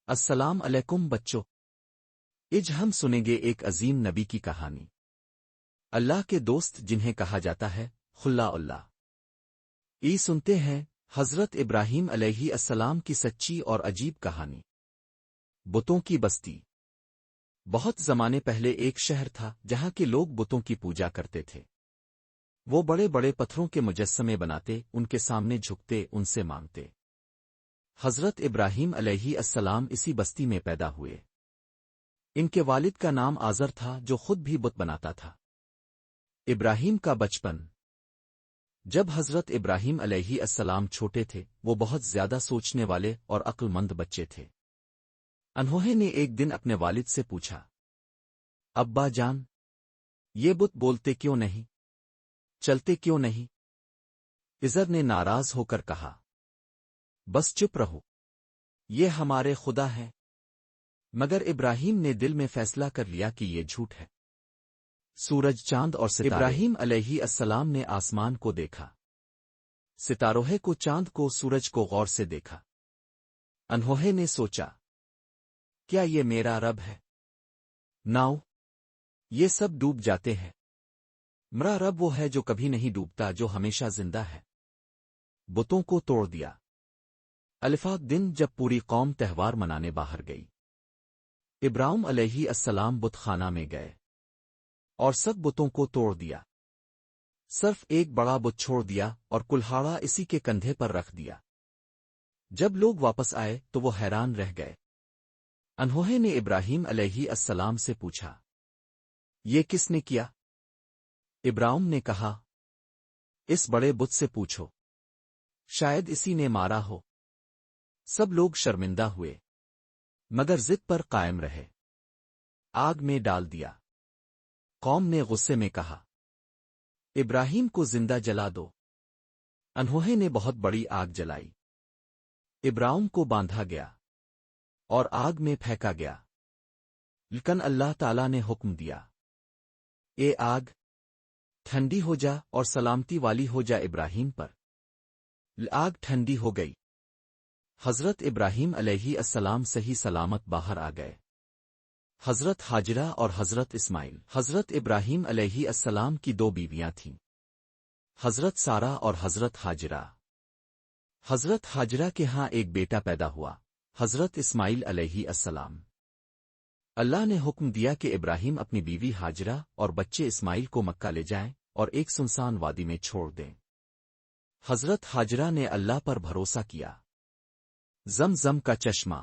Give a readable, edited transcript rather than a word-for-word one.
السلام علیکم بچوں، آج ہم سنیں گے ایک عظیم نبی کی کہانی۔ اللہ کے دوست جنہیں کہا جاتا ہے خلا اللہ۔ سنتے ہیں حضرت ابراہیم علیہ السلام کی سچی اور عجیب کہانی۔ بتوں کی بستی۔ بہت زمانے پہلے ایک شہر تھا جہاں کے لوگ بتوں کی پوجا کرتے تھے۔ وہ بڑے بڑے پتھروں کے مجسمے بناتے، ان کے سامنے جھکتے، ان سے مانگتے۔ حضرت ابراہیم علیہ السلام اسی بستی میں پیدا ہوئے۔ ان کے والد کا نام آزر تھا جو خود بھی بت بناتا تھا۔ ابراہیم کا بچپن۔ جب حضرت ابراہیم علیہ السلام چھوٹے تھے، وہ بہت زیادہ سوچنے والے اور عقل مند بچے تھے۔ انہوں نے ایک دن اپنے والد سے پوچھا، ابا جان، یہ بت بولتے کیوں نہیں؟ چلتے کیوں نہیں؟ آزر نے ناراض ہو کر کہا، بس چپ رہو، یہ ہمارے خدا ہیں۔ مگر ابراہیم نے دل میں فیصلہ کر لیا کہ یہ جھوٹ ہے۔ سورج، چاند اور ستارے۔ ابراہیم علیہ السلام نے آسمان کو دیکھا، ستاروں کو، چاند کو، سورج کو غور سے دیکھا۔ انہوں نے سوچا، کیا یہ میرا رب ہے؟ ناؤ، یہ سب ڈوب جاتے ہیں۔ میرا رب وہ ہے جو کبھی نہیں ڈوبتا، جو ہمیشہ زندہ ہے۔ بتوں کو توڑ دیا۔ الفا دن جب پوری قوم تہوار منانے باہر گئی، ابراہیم علیہ السلام بت خانہ میں گئے اور سب بتوں کو توڑ دیا۔ صرف ایک بڑا بت چھوڑ دیا اور کلہاڑا اسی کے کندھے پر رکھ دیا۔ جب لوگ واپس آئے تو وہ حیران رہ گئے۔ انہوں نے ابراہیم علیہ السلام سے پوچھا، یہ کس نے کیا؟ ابراہیم نے کہا، اس بڑے بت سے پوچھو، شاید اسی نے مارا ہو۔ سب لوگ شرمندہ ہوئے، مگر ضد پر قائم رہے۔ آگ میں ڈال دیا۔ قوم نے غصے میں کہا، ابراہیم کو زندہ جلا دو۔ انہوں نے بہت بڑی آگ جلائی۔ ابراہیم کو باندھا گیا اور آگ میں پھینکا گیا۔ لیکن اللہ تعالیٰ نے حکم دیا، اے آگ، ٹھنڈی ہو جا اور سلامتی والی ہو جا ابراہیم پر۔ آگ ٹھنڈی ہو گئی۔ حضرت ابراہیم علیہ السلام صحیح سلامت باہر آ گئے۔ حضرت ہاجرہ اور حضرت اسماعیل۔ حضرت ابراہیم علیہ السلام کی دو بیویاں تھیں، حضرت سارہ اور حضرت ہاجرہ۔ حضرت ہاجرہ کے ہاں ایک بیٹا پیدا ہوا، حضرت اسماعیل علیہ السلام۔ اللہ نے حکم دیا کہ ابراہیم اپنی بیوی ہاجرہ اور بچے اسماعیل کو مکہ لے جائیں اور ایک سنسان وادی میں چھوڑ دیں۔ حضرت ہاجرہ نے اللہ پر بھروسہ کیا۔ زمزم کا چشمہ۔